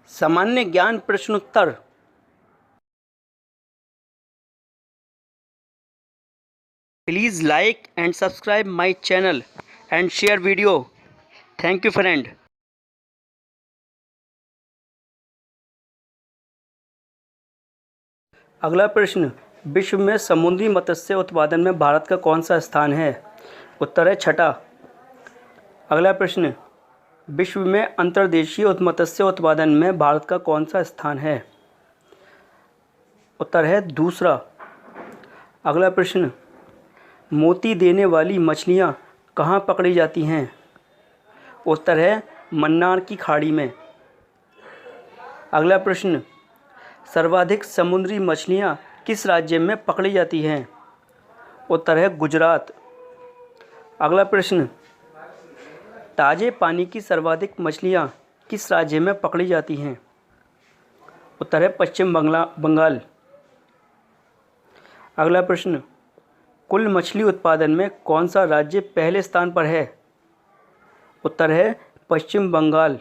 सामान्य ज्ञान प्रश्नोत्तर। Please like and subscribe my channel and share video. Thank you friend. अगला प्रश्न, विश्व में समुद्री मत्स्य उत्पादन में भारत का कौन सा स्थान है? उत्तर है छठा। अगला प्रश्न, विश्व में अंतर्देशीय मत्स्य उत्पादन में भारत का कौन सा स्थान है? उत्तर है दूसरा। अगला प्रश्न, मोती देने वाली मछलियाँ कहाँ पकड़ी जाती हैं? उत्तर है मन्नार की खाड़ी में। अगला प्रश्न, सर्वाधिक समुद्री मछलियाँ किस राज्य में पकड़ी जाती हैं? उत्तर है गुजरात। अगला प्रश्न, ताज़े पानी की सर्वाधिक मछलियाँ किस राज्य में पकड़ी जाती हैं? उत्तर है पश्चिम बंगाल। अगला प्रश्न, कुल मछली उत्पादन में कौन सा राज्य पहले स्थान पर है? उत्तर है पश्चिम बंगाल।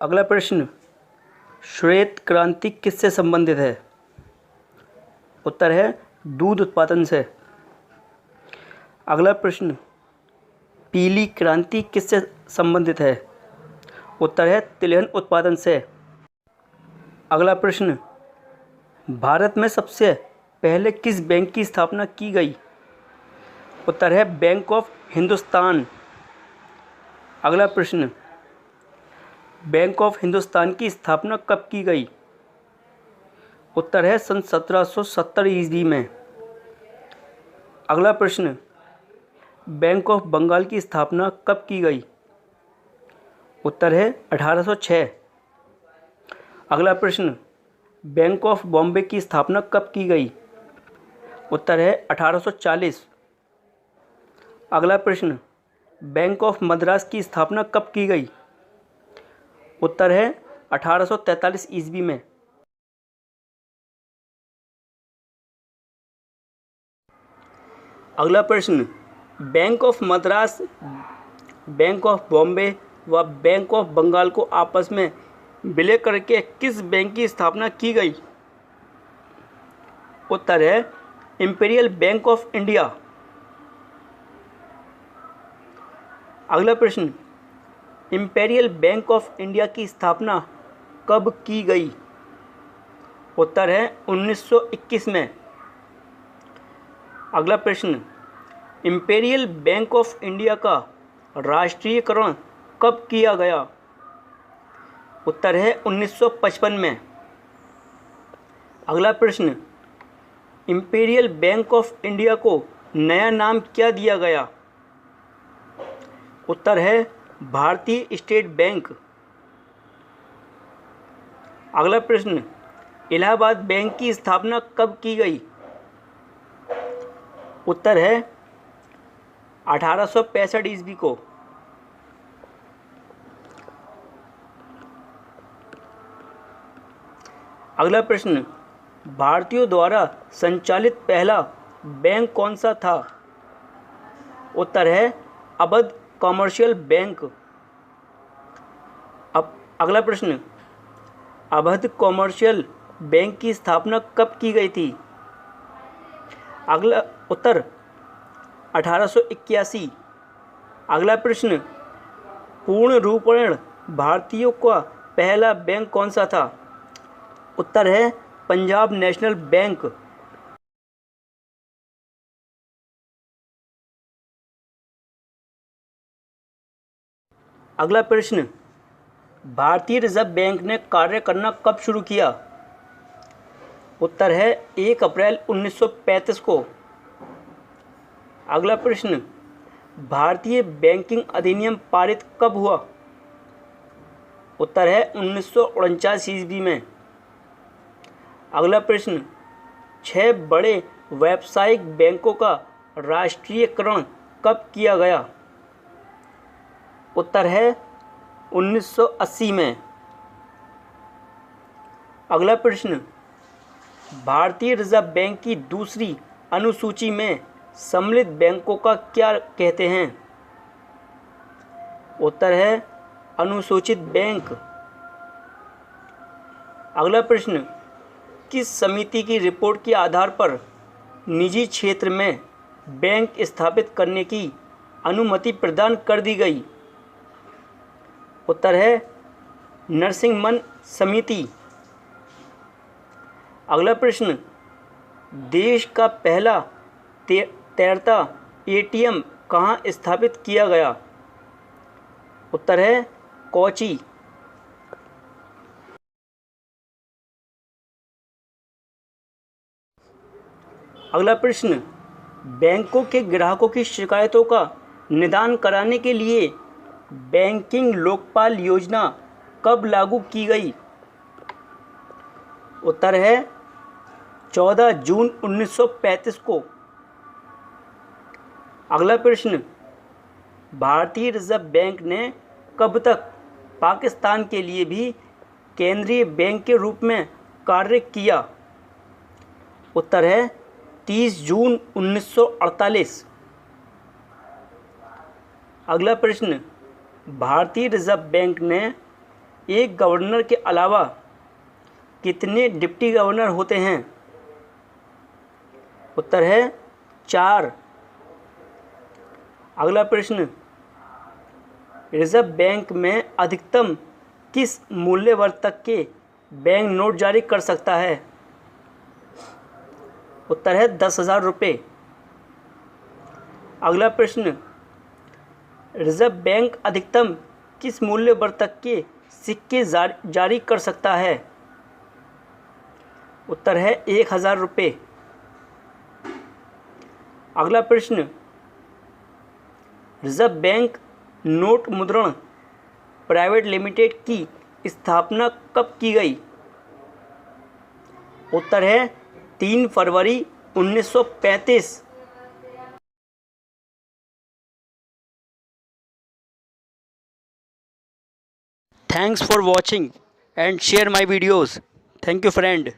अगला प्रश्न, श्वेत क्रांति किससे संबंधित है? उत्तर है दूध उत्पादन से। अगला प्रश्न, पीली क्रांति किससे संबंधित है? उत्तर है तिलहन उत्पादन से। अगला प्रश्न, भारत में सबसे पहले किस बैंक की स्थापना की गई? उत्तर है बैंक ऑफ हिंदुस्तान। अगला प्रश्न, बैंक ऑफ हिंदुस्तान की स्थापना कब की गई? उत्तर है सन 1770 ईस्वी में। अगला प्रश्न, बैंक ऑफ बंगाल की स्थापना कब की गई? उत्तर है 1806। अगला प्रश्न, बैंक ऑफ बॉम्बे की स्थापना कब की गई? उत्तर है 1840। अगला प्रश्न, बैंक ऑफ मद्रास की स्थापना कब की गई? उत्तर है 1843 ईस्वी में। अगला प्रश्न, bank of Madras, bank of Bombay व बैंक ऑफ बंगाल को आपस में विलय करके किस बैंक की स्थापना की गई? उत्तर है इंपीरियल बैंक ऑफ इंडिया। अगला प्रश्न, इंपीरियल बैंक ऑफ इंडिया की स्थापना कब की गई? उत्तर है 1921 में। अगला प्रश्न, इंपीरियल बैंक ऑफ इंडिया का राष्ट्रीयकरण कब किया गया? उत्तर है 1955 में। अगला प्रश्न, इंपीरियल बैंक ऑफ इंडिया को नया नाम क्या दिया गया? उत्तर है भारतीय स्टेट बैंक। अगला प्रश्न, इलाहाबाद बैंक की स्थापना कब की गई? उत्तर है 1865 ईस्वी को। अगला प्रश्न, भारतीयों द्वारा संचालित पहला बैंक कौन सा था? उत्तर है अवध कॉमर्शियल बैंक। अब अगला प्रश्न, अवध कॉमर्शियल बैंक की स्थापना कब की गई थी? अगला उत्तर 1881। अगला प्रश्न, पूर्ण रूपेण भारतीयों का पहला बैंक कौन सा था? उत्तर है पंजाब नेशनल बैंक। अगला प्रश्न, भारतीय रिजर्व बैंक ने कार्य करना कब शुरू किया? उत्तर है 1 अप्रैल 1935 को। अगला प्रश्न, भारतीय बैंकिंग अधिनियम पारित कब हुआ? उत्तर है 1949 ईस्वी में। अगला प्रश्न, 6 बड़े व्यावसायिक बैंकों का राष्ट्रीयकरण कब किया गया? उत्तर है 1980 में। अगला प्रश्न, भारतीय रिजर्व बैंक की दूसरी अनुसूची में सम्मिलित बैंकों का क्या कहते हैं? उत्तर है अनुसूचित बैंक। अगला प्रश्न, किस समिति की रिपोर्ट के आधार पर निजी क्षेत्र में बैंक स्थापित करने की अनुमति प्रदान कर दी गई? उत्तर है नरसिंहमन समिति। अगला प्रश्न, देश का पहला तैरता एटीएम कहाँ स्थापित किया गया? उत्तर है कोची। अगला प्रश्न, बैंकों के ग्राहकों की शिकायतों का निदान कराने के लिए बैंकिंग लोकपाल योजना कब लागू की गई? उत्तर है 14 जून 1935 को। अगला प्रश्न, भारतीय रिजर्व बैंक ने कब तक पाकिस्तान के लिए भी केंद्रीय बैंक के रूप में कार्य किया? उत्तर है 30 जून 1948। अगला प्रश्न, भारतीय रिजर्व बैंक ने एक गवर्नर के अलावा कितने डिप्टी गवर्नर होते हैं? उत्तर है 4। अगला प्रश्न, रिजर्व बैंक में अधिकतम किस मूल्य वर्ग तक के बैंक नोट जारी कर सकता है? उत्तर है 10,000 रुपये। अगला प्रश्न, रिजर्व बैंक अधिकतम किस मूल्य वर्ग तक के सिक्के जारी कर सकता है? उत्तर है 1,000 रुपये। अगला प्रश्न, रिजर्व बैंक नोट मुद्रण प्राइवेट लिमिटेड की स्थापना कब की गई? उत्तर है 3 फरवरी 1935। Thanks for watching and share my videos. Thank you friend.